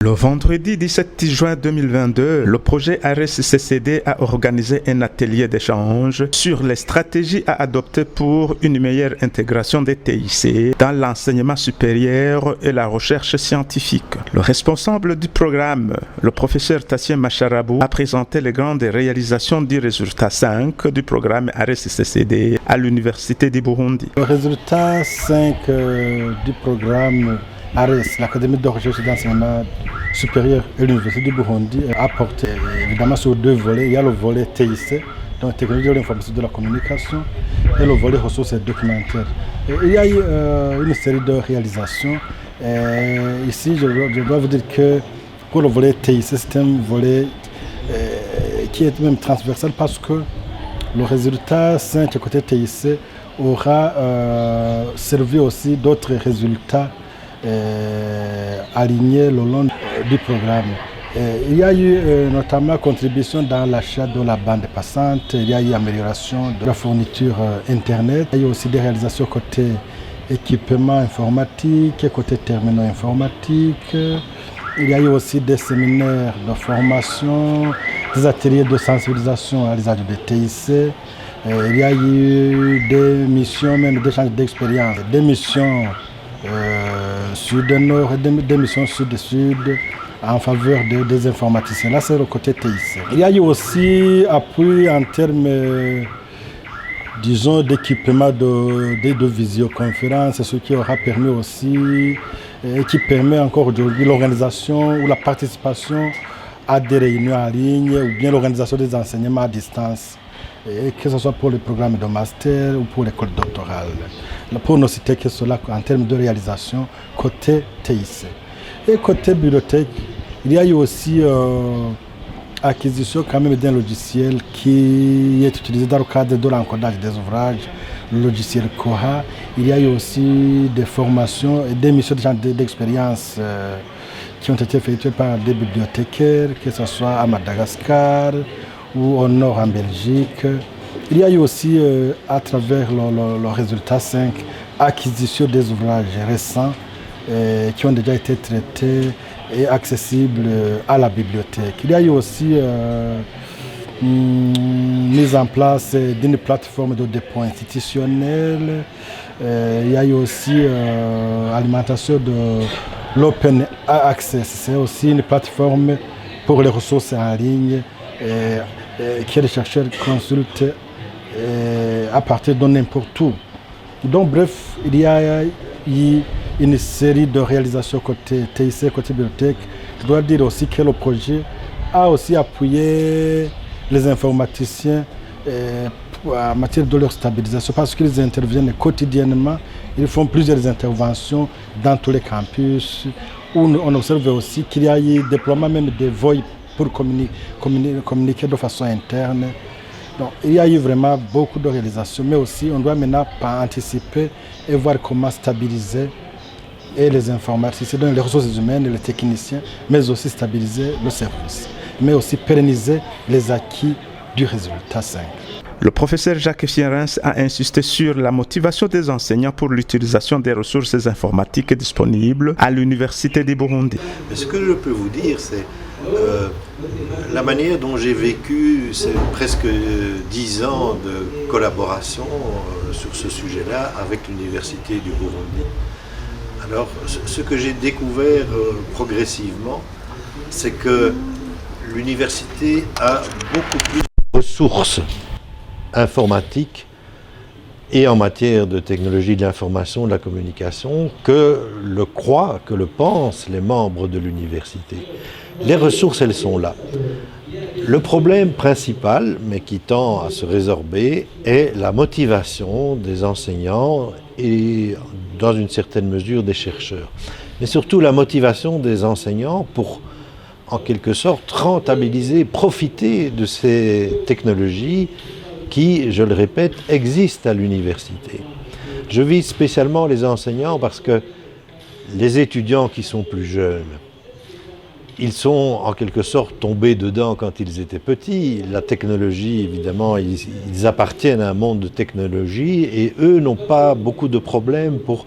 Le vendredi 17 juin 2022, le projet ARES-CCD a organisé un atelier d'échange sur les stratégies à adopter pour une meilleure intégration des TIC dans l'enseignement supérieur et la recherche scientifique. Le responsable du programme, le professeur Tassien Macharabou, a présenté les grandes réalisations du résultat 5 du programme ARES-CCD à l'Université du Burundi. Le résultat 5 du programme ARES, l'Académie de recherche et d'enseignement supérieur et l'Université du Burundi, a porté évidemment sur deux volets. Il y a le volet TIC, donc technologie de l'information et de la communication, et le volet ressources et documentaires. Et il y a eu une série de réalisations. Ici, je dois vous dire que pour le volet TIC, c'est un volet qui est même transversal parce que le résultat 5 côté TIC aura servi aussi d'autres résultats alignés le long du programme. Il y a eu notamment contribution dans l'achat de la bande passante, il y a eu amélioration de la fourniture Internet, il y a eu aussi des réalisations côté équipement informatique, côté terminaux informatiques, il y a eu aussi des séminaires de formation, des ateliers de sensibilisation à l'usage des TIC, il y a eu des missions, même des échanges d'expérience, des missions sud-nord et des missions sud-sud en faveur des informaticiens. Là, c'est le côté TIC. Il y a eu aussi appui en termes, disons, d'équipement de visioconférence, ce qui aura permis aussi, et qui permet encore aujourd'hui l'organisation ou la participation à des réunions en ligne ou bien l'organisation des enseignements à distance, et que ce soit pour le programme de master ou pour l'école doctorale. Pour ne citer que cela en termes de réalisation côté TIC. Et côté bibliothèque, il y a eu aussi acquisition quand même d'un logiciel qui est utilisé dans le cadre de l'encodage des ouvrages, le logiciel Koha. Il y a eu aussi des formations et des missions d'expérience qui ont été effectuées par des bibliothécaires, que ce soit à Madagascar ou au nord en Belgique. Il y a eu aussi, à travers le résultat 5, acquisition des ouvrages récents qui ont déjà été traités et accessibles à la bibliothèque. Il y a eu aussi mise en place d'une plateforme de dépôt institutionnel. Il y a eu aussi alimentation de l'Open Access. C'est aussi une plateforme pour les ressources en ligne que les chercheurs consultent à partir de n'importe où. Donc bref, il y a eu une série de réalisations côté TIC, côté bibliothèque. Je dois dire aussi que le projet a aussi appuyé les informaticiens en matière de leur stabilisation parce qu'ils interviennent quotidiennement. Ils font plusieurs interventions dans tous les campus où on observe aussi qu'il y a eu déploiement même des VoIP pour communiquer de façon interne. Donc, il y a eu vraiment beaucoup de réalisations, mais aussi on doit maintenant anticiper et voir comment stabiliser et les informaticiens, donc les ressources humaines et les techniciens, mais aussi stabiliser le service, mais aussi pérenniser les acquis du résultat 5. Le professeur Jacques Fierens a insisté sur la motivation des enseignants pour l'utilisation des ressources informatiques disponibles à l'Université du Burundi. Ce que je peux vous dire, c'est la manière dont j'ai vécu ces presque 10 ans de collaboration sur ce sujet-là avec l'Université du Burundi. Alors, ce que j'ai découvert progressivement, c'est que l'université a beaucoup plus de ressources informatiques et en matière de technologie de l'information, de la communication, que le croient, que le pensent les membres de l'université. Les ressources, elles sont là. Le problème principal, mais qui tend à se résorber, est la motivation des enseignants et, dans une certaine mesure, des chercheurs. Mais surtout la motivation des enseignants pour, en quelque sorte, rentabiliser, profiter de ces technologies qui, je le répète, existent à l'université. Je vise spécialement les enseignants parce que les étudiants qui sont plus jeunes, ils sont en quelque sorte tombés dedans quand ils étaient petits. La technologie, évidemment, ils appartiennent à un monde de technologie et eux n'ont pas beaucoup de problèmes pour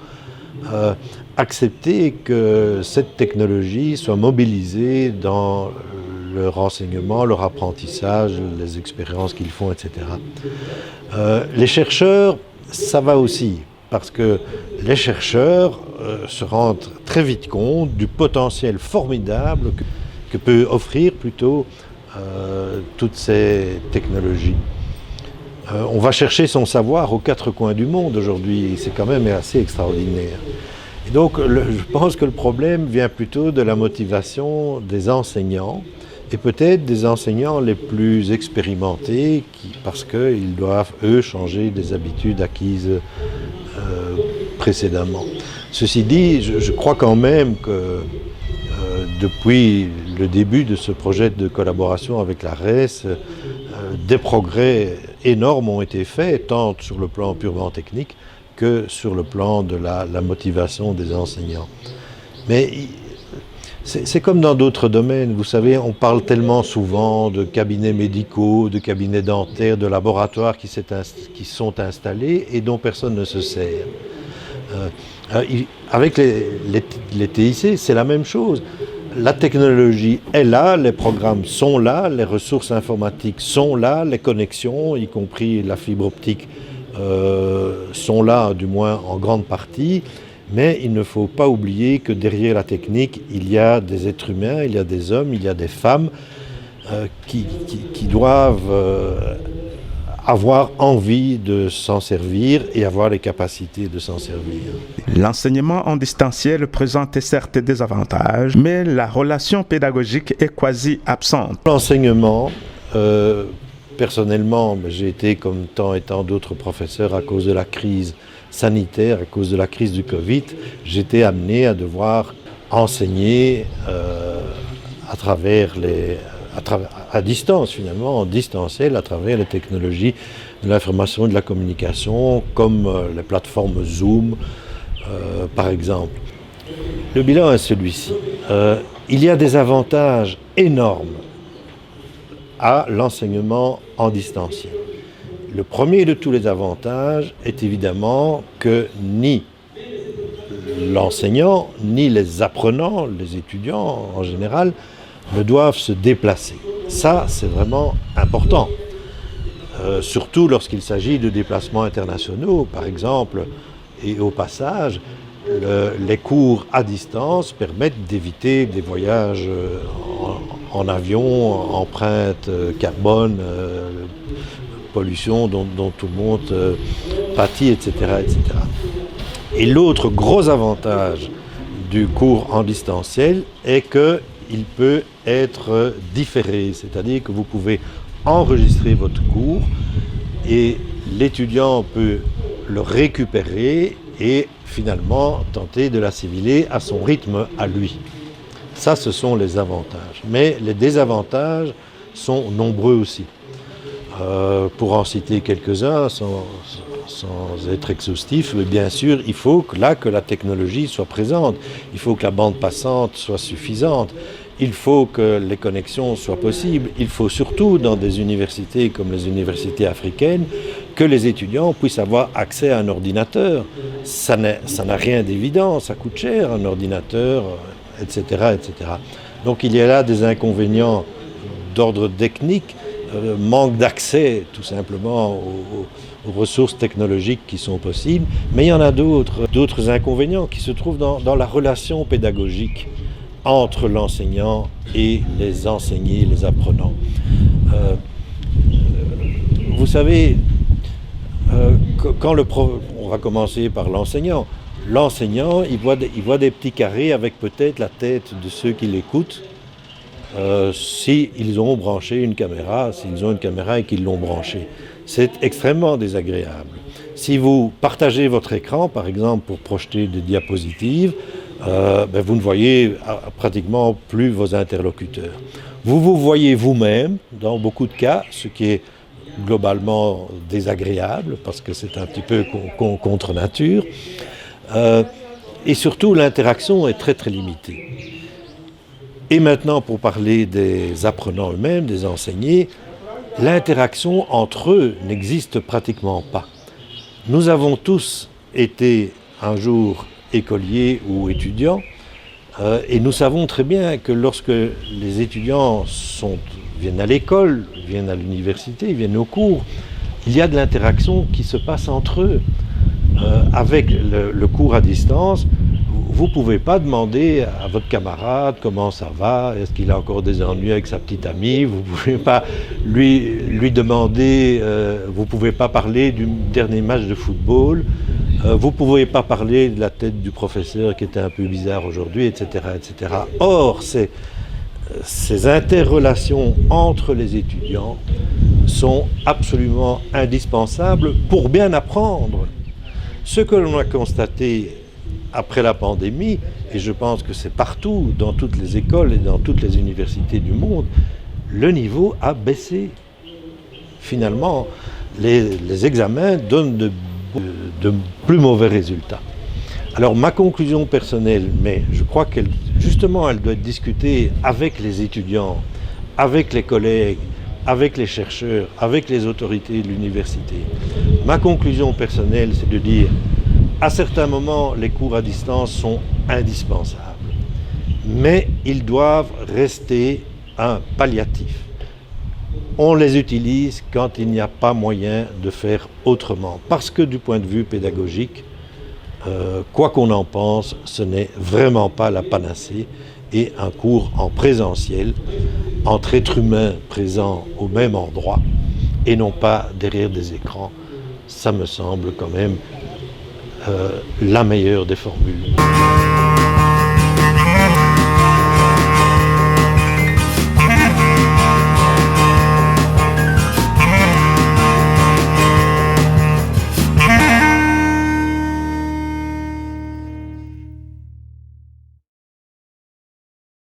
accepter que cette technologie soit mobilisée dans leur enseignement, leur apprentissage, les expériences qu'ils font, etc. Les chercheurs, ça va aussi, parce que les chercheurs se rendent très vite compte du potentiel formidable que peut offrir plutôt toutes ces technologies. On va chercher son savoir aux quatre coins du monde aujourd'hui, c'est quand même assez extraordinaire. Et donc je pense que le problème vient plutôt de la motivation des enseignants, et peut-être des enseignants les plus expérimentés, parce qu'ils doivent, eux, changer des habitudes acquises précédemment. Ceci dit, je crois quand même que depuis le début de ce projet de collaboration avec la RES, des progrès énormes ont été faits, tant sur le plan purement technique que sur le plan de la motivation des enseignants. Mais c'est comme dans d'autres domaines, vous savez, on parle tellement souvent de cabinets médicaux, de cabinets dentaires, de laboratoires qui sont installés et dont personne ne se sert. Avec les TIC, c'est la même chose. La technologie est là, les programmes sont là, les ressources informatiques sont là, les connexions, y compris la fibre optique, sont là, du moins en grande partie. Mais il ne faut pas oublier que derrière la technique, il y a des êtres humains, il y a des hommes, il y a des femmes qui doivent avoir envie de s'en servir et avoir les capacités de s'en servir. L'enseignement en distanciel présente certes des avantages, mais la relation pédagogique est quasi absente. L'enseignement, personnellement, j'ai été comme tant et tant d'autres professeurs à cause de la crise sanitaire, à cause de la crise du Covid, j'étais amené à devoir enseigner à distance finalement, en distanciel, à travers les technologies de l'information et de la communication, comme les plateformes Zoom, par exemple. Le bilan est celui-ci. Il y a des avantages énormes à l'enseignement en distanciel. Le premier de tous les avantages est évidemment que ni l'enseignant, ni les apprenants, les étudiants en général, ne doivent se déplacer. Ça, c'est vraiment important. Surtout lorsqu'il s'agit de déplacements internationaux, par exemple, et au passage, les cours à distance permettent d'éviter des voyages en avion, empreinte carbone, pollution dont tout le monde pâtit, etc., etc. Et l'autre gros avantage du cours en distanciel est qu'il peut être différé, c'est-à-dire que vous pouvez enregistrer votre cours et l'étudiant peut le récupérer et finalement tenter de l'assimiler à son rythme à lui. Ça, ce sont les avantages. Mais les désavantages sont nombreux aussi. Pour en citer quelques-uns, sans être exhaustif, bien sûr, il faut que la technologie soit présente, il faut que la bande passante soit suffisante, il faut que les connexions soient possibles, il faut surtout, dans des universités comme les universités africaines, que les étudiants puissent avoir accès à un ordinateur. Ça n'a rien d'évident, ça coûte cher un ordinateur, etc., etc. Donc il y a là des inconvénients d'ordre technique, manque d'accès tout simplement aux ressources technologiques qui sont possibles, mais il y en a d'autres inconvénients qui se trouvent dans la relation pédagogique entre l'enseignant et les enseignés, les apprenants. Vous savez, on va commencer par l'enseignant. L'enseignant, il voit des petits carrés avec peut-être la tête de ceux qui l'écoutent, s'ils ont branché une caméra, s'ils ont une caméra et qu'ils l'ont branchée. C'est extrêmement désagréable. Si vous partagez votre écran, par exemple, pour projeter des diapositives, vous ne voyez pratiquement plus vos interlocuteurs. Vous vous voyez vous-même, dans beaucoup de cas, ce qui est globalement désagréable, parce que c'est un petit peu contre nature. Et surtout, l'interaction est très très limitée. Et maintenant, pour parler des apprenants eux-mêmes, des enseignés, l'interaction entre eux n'existe pratiquement pas. Nous avons tous été un jour écoliers ou étudiants. Et nous savons très bien que lorsque les étudiants viennent à l'école, viennent à l'université, viennent au cours, il y a de l'interaction qui se passe entre eux. Avec le cours à distance, vous ne pouvez pas demander à votre camarade comment ça va, est-ce qu'il a encore des ennuis avec sa petite amie, vous ne pouvez pas lui demander, vous ne pouvez pas parler du dernier match de football, vous ne pouvez pas parler de la tête du professeur qui était un peu bizarre aujourd'hui, etc., etc. Or, ces interrelations entre les étudiants sont absolument indispensables pour bien apprendre. Ce que l'on a constaté après la pandémie, et je pense que c'est partout, dans toutes les écoles et dans toutes les universités du monde, le niveau a baissé. Finalement, les examens donnent de plus mauvais résultats. Alors ma conclusion personnelle, mais je crois qu'elle doit être discutée avec les étudiants, avec les collègues, avec les chercheurs, avec les autorités de l'université. Ma conclusion personnelle, c'est de dire, à certains moments, les cours à distance sont indispensables, mais ils doivent rester un palliatif. On les utilise quand il n'y a pas moyen de faire autrement, parce que du point de vue pédagogique, quoi qu'on en pense, ce n'est vraiment pas la panacée, et un cours en présentiel, entre êtres humains présents au même endroit, et non pas derrière des écrans, ça me semble quand même la meilleure des formules.